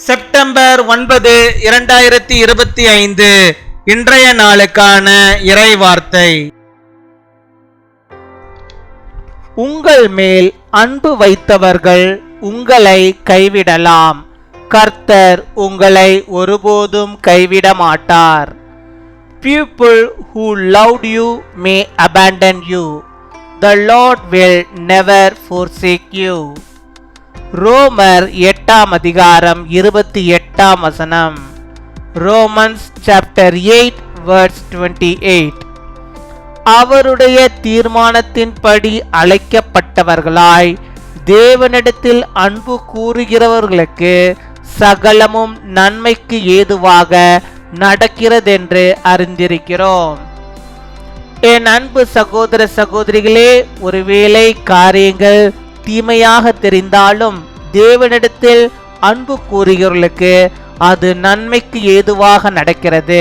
September 9, 2025 இன்றைய நாளுக்கான இறைவார்த்தை. உங்கள் மேல் அன்பு வைத்தவர்கள் உங்களை கைவிடலாம், கர்த்தர் உங்களை ஒருபோதும் கைவிட மாட்டார். People who loved you may abandon you. The Lord will never forsake you. ரோமர் 8 அதிகாரம் 28 ரோமன்ஸ் சாப்டர் 8 verse 28. அவருடைய தீர்மானத்தின்படி அழைக்கப்பட்டவர்களாய் தேவனிடத்தில் அன்பு கூறுகிறவர்களுக்கு சகலமும் நன்மைக்கு ஏதுவாக நடக்கிறதென்று அறிந்திருக்கிறோம். என் அன்பு சகோதர சகோதரிகளே, ஒருவேளை காரியங்கள் தீமையாக தெரிந்தாலும் தேவனிடத்தில் அன்பு கூறுகிறவர்களுக்கு அது நன்மைக்கு ஏதுவாக நடக்கிறது.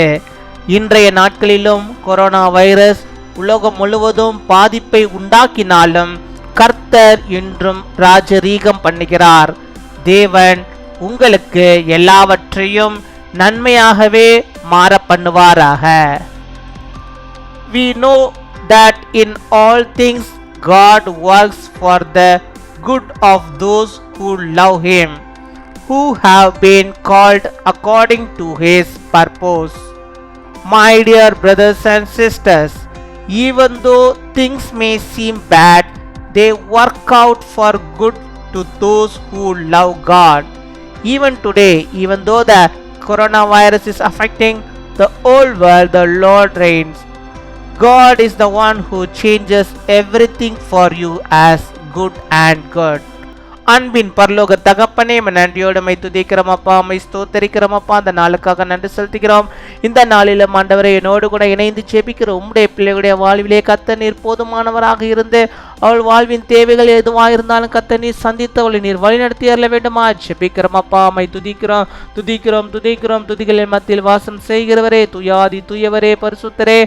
இன்றைய நாட்களிலும் கொரோனா வைரஸ் உலகம் முழுவதும் பாதிப்பை உண்டாக்கினாலும் கர்த்தர் இன்றும் ராஜரீகம் பண்ணுகிறார். தேவன் உங்களுக்கு எல்லாவற்றையும் நன்மையாகவே மாற பண்ணுவாராக. We know that in all things God works for the good of those who love Him, who have been called according to His purpose. My dear brothers and sisters, even though things may seem bad, they work out for good to those who love God. Even today, even though the coronavirus is affecting the whole world, the Lord reigns. God is the one who changes everything for you as good and good. அன்பின் பரலோக தகப்பனே, நன்றியோடு my துதிக்கிறோம் அப்பா, my ஸ்தோத்தரிக்கிறோம் அப்பா. அந்த நாளுக்காக நன்றி செலுத்துகிறோம். இந்த நாளிலும் ஆண்டவரை என்னோடு கூட இணைந்து ஜெபிக்கிற உம்முடைய பிள்ளைகளுடைய வாழ்விலே கர்த்தர் நீர் போதுமானவராக இருந்து அவள் வாழ்வின் தேவைகள் எதுவாக இருந்தாலும் கர்த்தர் நீர் சந்தித்து அவளை நீர் வழிநடத்தி அருள வேண்டுமா ஜெபிக்கிறோம் அப்பா. மை துதிக்கிறோம் துதிக்கிறோம் துதிக்கிறோம். துதிகளின் மத்தியில் வாசம் செய்கிறவரே, துயாதி துயவரே, பரிசுத்தரே,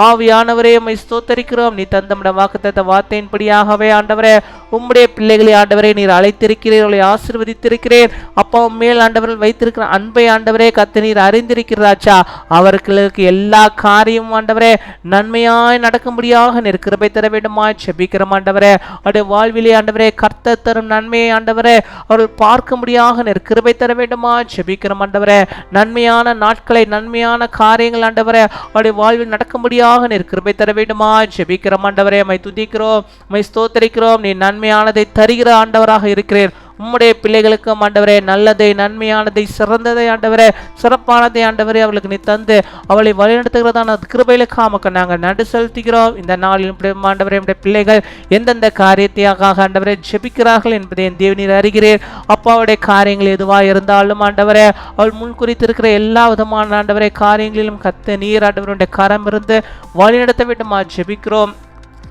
ஆவியானவரே, மை ஸ்தோத்தரிக்கிறோம். நீ தந்தமிட வாக்குத்தத்த வார்த்தையின்படியாகவே ஆண்டவரே உம்முடைய பிள்ளைகளை ஆண்டவரே நீர் அழைத்திருக்கிறீர், ஆசீர்வதித்திருக்கிறேன் அப்பா. மேல் ஆண்டவர்கள் வைத்திருக்கிற அன்பை ஆண்டவரே கர்த்தர் நீர் அறிந்திருக்கிறாச்சா. அவர்களுக்கு எல்லா காரியமும் ஆண்டவரே நன்மையாய் நடக்கும்படியாக நீர் கிருபை தர வேண்டுமாய் ஜெபிக்கிறோம் ஆண்டவரே. அவருடைய வாழ்விலே ஆண்டவரே கர்த்தர் தரும் நன்மையை ஆண்டவரே அவர்கள் பார்க்கும்படியாக நீர் கிருபை தர வேண்டுமாய் ஜெபிக்கிறோம் ஆண்டவரே. நன்மையான நாட்களை நன்மையான காரியங்கள் ஆண்டவரே அவருடைய வாழ்வில் நடக்கும்படியாக நீர் கிருபை தர வேண்டுமாய் ஜெபிக்கிறோம் ஆண்டவரே. மை துதிக்கிறோம், மை ஸ்தோத்தரிக்கிறோம். நீ நன்மையானதை தருகிற ஆண்டவராக இருக்கிறேன். உம்முடைய பிள்ளைகளுக்கு ஆண்டவரே நல்லதை, நன்மையானதை, சிறந்ததை ஆண்டவரே, சிறப்பானதை ஆண்டவரே அவளுக்கு நீ தந்து அவளை வழிநடத்துகிறதான கிருபையிலுக்கு ஆமக்க நாங்கள் நன்றி செலுத்துகிறோம். இந்த நாளில் ஆண்டவரே நம்முடைய பிள்ளைகள் எந்தெந்த காரியத்தையாக ஆண்டவரே ஜெபிக்கிறார்கள் என்பதை என் தேவனீர் அறிகிறேன். அப்பாவுடைய காரியங்கள் எதுவாக இருந்தாலும் ஆண்டவரே அவள் முன்குறித்திருக்கிற எல்லா விதமான ஆண்டவரே காரியங்களிலும் கர்த்தர் நீர் ஆண்டவருடைய கரம் இருந்து வழிநடத்த வேண்டுமா ஜெபிக்கிறோம்.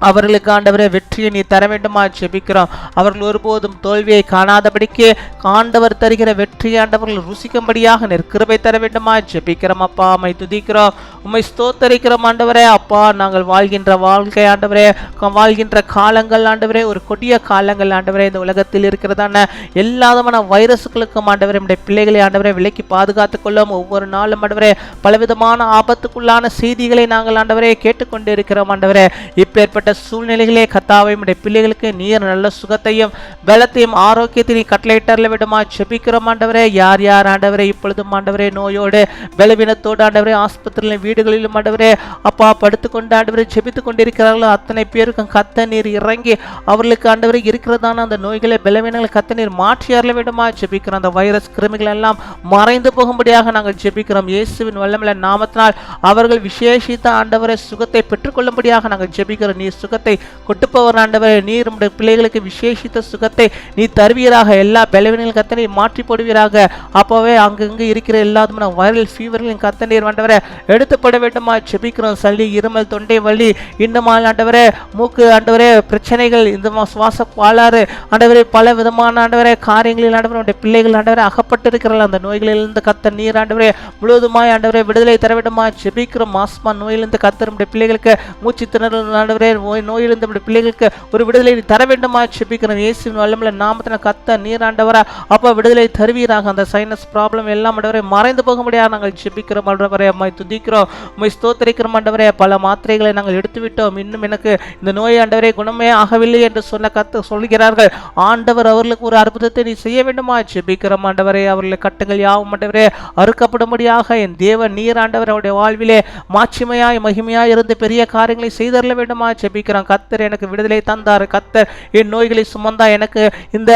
அவர்களுக்கு ஆண்டவரே வெற்றியை நீ தர வேண்டுமா ஜெபிக்கிறோம். அவர்கள் ஒருபோதும் தோல்வியை காணாதபடிக்கு ஆண்டவர் தருகிற வெற்றியை ஆண்டவர்கள் ருசிக்கும்படியாக நீர் கிருபை தர வேண்டுமா ஜெபிக்கிறோம் அப்பா. மை துதிக்கிறோம், உம்மை ஸ்தோத்தரிக்கிறோம் ஆண்டவரே. அப்பா, நாங்கள் வாழ்கின்ற வாழ்க்கை ஆண்டவரே, வாழ்கின்ற காலங்கள் ஆண்டவரே ஒரு கொடிய காலங்கள் ஆண்டவரே. இந்த உலகத்தில் இருக்கிறதான எல்லா விதமான வைரசுகளுக்கும் ஆண்டவரே நம்முடைய பிள்ளைகளை ஆண்டவரே விலக்கி பாதுகாத்துக் கொள்ளும். ஒவ்வொரு நாளும் ஆண்டவரே பலவிதமான ஆபத்துக்குள்ளான செய்திகளை நாங்கள் ஆண்டவரே கேட்டுக்கொண்டு இருக்கிறோம் ஆண்டவரே. இப்பேற்பட்ட சூழ்நிலைகளே கர்த்தாவே நம்முடைய பிள்ளைகளுக்கு நீர் நல்ல சுகத்தையும் பலத்தையும் ஆரோக்கியத்தையும் கட்டளையிட்டருள வேண்டுமா ஜெபிக்கிறோம் ஆண்டவரே. யார் யார் ஆண்டவரே இப்பொழுதும் ஆண்டவரே நோயோடு பலவீனத்தோடு ஆண்டவரே ஆஸ்பத்திரியிலும் வீடுகளிலும் ஆண்டவரே அப்பா படுத்துக்கொண்டு ஆண்டவரை ஜெபித்துக் கொண்டிருக்கிறார்களோ அத்தனை பேருக்கும் கர்த்தர் நீர் இறங்கி அவர்களுக்கு ஆண்டவரை இருக்கிறதான அந்த நோய்களை பலவீனங்களை கர்த்தர் நீர் மாற்றி அருள வேண்டுமா ஜெபிக்கிறோம். அந்த வைரஸ் கிருமிகள் எல்லாம் மறைந்து போகும்படியாக நாங்கள் ஜெபிக்கிறோம். இயேசுவின் வல்லமையுள்ள நாமத்தினால் அவர்கள் விசேஷித்த ஆண்டவரை சுகத்தை பெற்றுக்கொள்ளும்படியாக நாங்கள் ஜெபிக்கிறோம். நீர் சுகத்தை கொட்டுப்பவர் ஆண்டவரே, நீர் நம்முடைய பிள்ளைகளுக்கு விசேஷித்த சுகத்தை நீ தருவீராக. எல்லா பலவீனங்கள் கர்த்தர் நீர் மாற்றி போடுவீராக. அப்பவே அங்கங்க இருக்கிற எல்லா வைரல் ஃபீவர்களின் கர்த்தர் நீர் ஆண்டவரே எடுத்துப்பட வேண்டுமா ஜெபிக்கிறோம். சளி, இருமல், தொண்டை வலி, இன்னுமால் ஆண்டவரே மூக்கு ஆண்டவரே பிரச்சனைகள், இந்த சுவாச பாலாறு ஆண்டவரே பல விதமான ஆண்டவரே காரியங்களில் ஆண்டவரே நம்முடைய பிள்ளைகள் ஆண்டவரே அகப்பட்டிருக்கிறார்கள். அந்த நோய்களிலிருந்து கர்த்தர் நீர் ஆண்டவரே முழுவதுமாய் ஆண்டவரே விடுதலை தர வேண்டுமா ஜெபிக்கிறோம். ஆஸ்மா நோயிலிருந்து கர்த்தர் நம்முடைய பிள்ளைகளுக்கு மூச்சு திணறல் ஆண்டவரே நோயிலிருந்து நம்முடைய பிள்ளைகளுக்கு ஒரு விடுதலை தர வேண்டுமா ஜெபிக்கிறோம். இயேசுவின் வல்லமையுள்ள நாமத்தினால் கர்த்தர் நீர் ஆண்டவரே அப்பா விடுதலை தருவீராக. அந்த சைனஸ் ப்ராப்ளம் எல்லாம் ஆண்டவரே மறைந்து போக முடியாது நாங்கள் ஜெபிக்கிறோம் ஆண்டவரே. அம்மை துதிக்கிறோம், உம்மை ஸ்தோத்திரிக்கிறோம் ஆண்டவரே. பல மாத்திரைகளை நாங்கள் எடுத்து விட்டோம், இன்னும் எனக்கு இந்த நோய் ஆண்டவரே குணமே ஆகவில்லை என்று சொன்ன கர்த்தர் சொல்கிறார்கள். ஆண்டவர் அவர்களுக்கு ஒரு அற்புதத்தை நீ செய்ய வேண்டுமா ஜெபிக்கிறோம் ஆண்டவரே. அவர்களை கட்டுங்கள் யாவும் ஆண்டவரே அறுக்கப்படும்படியாக என் தேவன் நீர் ஆண்டவர் அவருடைய வாழ்விலே மாட்சிமையாய் மகிமையாய் இருந்து பெரிய காரியங்களை செய்தரல வேண்டுமா ஜெபிக்கிறோம். கர்த்தர் எனக்கு விடுதலை தந்தார், கர்த்தர் என் நோய்களை சுமந்தா எனக்கு இந்த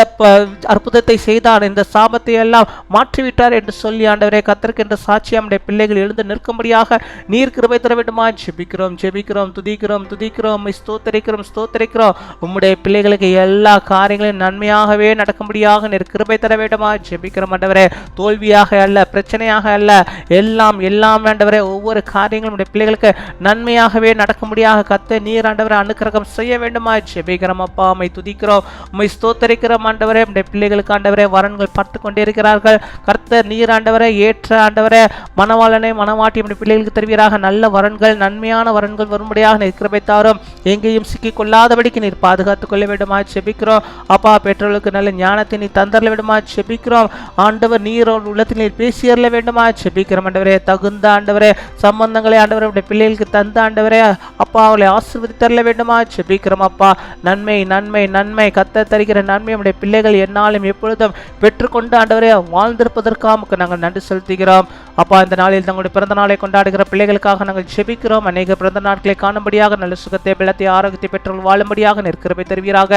அற்புதத்தை செய்தார், இந்த சாபத்தை எல்லாம் மாற்றிவிட்டார் என்று சொல்லி ஆண்டவரே கர்த்தருக்கு என்ற சாட்சி நம்முடைய பிள்ளைகள் எழுந்து நிற்கும்படியாக நீர் கிருபை தர வேண்டுமா ஜெபிக்கிறோம். ஜெபிக்கிறோம், துதிக்கிறோம், துதிக்கிறோம், ஸ்தோத்திரிக்கிறோம், ஸ்தோத்திரிக்கிறோம். உம்முடைய பிள்ளைகளுக்கு எல்லா காரியங்களும் நன்மையாகவே நடக்கும்படியாக நீர் கிருபை தர வேண்டுமா ஜெபிக்கிறோம் ஆண்டவரே. தோல்வியாக அல்ல, பிரச்சனையாக அல்ல, எல்லாம் ஆண்டவரே ஒவ்வொரு காரியங்களும் உடைய பிள்ளைகளுக்கு நன்மையாகவே நடக்கும்படியாக கர்த்தர் நீர் ஆண்டவரே அனுக்கிரகம் செய்ய வேண்டுமா ஜெபிக்கிறோம் அப்பா. உம்மை துதிக்கிறோம், உம்மை ஸ்தோத்திரிக்கிறோம் ஆண்டவரே. உடைய பிள்ளைகளுக்கு ஆண்டவரே வரன்கள் பார்த்து கொண்டே இருக்கிறார்கள். கர்த்தர் நீர் ஆண்டவரே ஏற்ற ஆண்டவரே மனவாளனை மனவாட்டி உடைய பிள்ளைகளுக்கு தருவீராக. நல்ல வரன்கள், நன்மையான வரன்கள் வரும்படியாக நீர் கிருபை தாரும். எங்கேயும் சிக்கிக் கொள்ளாதபடிக்கு நீர் பாதுகாத்துக் கொள்ள வேண்டுமா ஜெபிக்கிறோம் அப்பா. பெற்றோர்களுக்கு நல்ல ஞானத்தை நீ தந்தரல வேண்டுமா ஜெபிக்கிறோம் ஆண்டவர். நீர் உள்ளத்தில் நீர் பேசியறல வேண்டுமா ஜெபிக்கிறோம் ஆண்டவரே. தகுந்த ஆண்டவரே சம்பந்தங்களை ஆண்டவரே உடைய பிள்ளைகளுக்கு தந்த ஆண்டவரே அப்பா அவளை ஆசீர்வதித்தரல வேண்டுமா ஜெபிக்கிறோம் அப்பா. நன்மை நன்மை நன்மை கர்த்தர் தருகிற நன்மை உடைய பிள்ளைகள் என்னாலும் எப்பொழுதும் பெற்றுக்கொண்டு ஆண்டவரே வாழ்ந்திருப்பதற்காக நாங்கள் நன்றி செலுத்துகிறோம் அப்பா. இந்த நாளில் தங்களுடைய பிறந்த நாளை கொண்டாடுகிற பிள்ளைகளுக்காக நாங்கள் ஜெபிக்கிறோம். அநேக பிறந்த நாட்களை காணும்படியாக நல்ல சுகத்தை பலத்தை ஆரோக்கியத்தை பெற்றோர்கள் வாழும்படியாக நிற்கிறவை தருவீராக.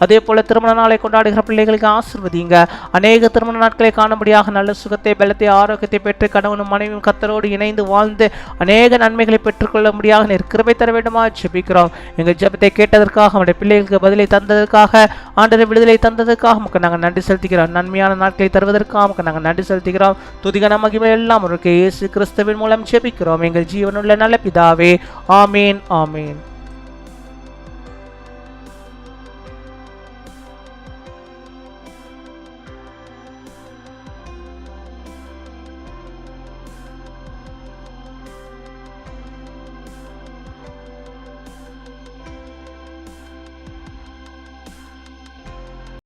அதே போல திருமண நாளை கொண்டாடுகிற பிள்ளைகளுக்கு ஆசீர்வதிங்க. அநேக திருமண நாட்களை காணும்படியாக நல்ல சுகத்தை பலத்தை ஆரோக்கியத்தை பெற்று கணவனும் மனைவியும் கர்த்தரோடு இணைந்து வாழ்ந்து அநேக நன்மைகளை பெற்றுக்கொள்ள முடியாக நீர் கிருபை தர வேண்டுமா ஜெபிக்கிறோம். எங்கள் ஜெபத்தை கேட்டதற்காக நம்முடைய பிள்ளைகளுக்கு பதிலை தந்ததற்காக ஆண்டவரே விடுதலை தந்ததற்காக நமக்கு நாங்கள் நன்றி செலுத்துகிறோம். நன்மையான நாட்களை தருவதற்காக நமக்கு நாங்கள் நன்றி செலுத்துகிறோம். துதிகன மகிமை எல்லாம் இயேசு கிறிஸ்துவின் மூலம் ஜெபிக்கிறோம் எங்கள் ஜீவனுள்ள நல்ல பிதாவே. ஆமீன், ஆமீன்.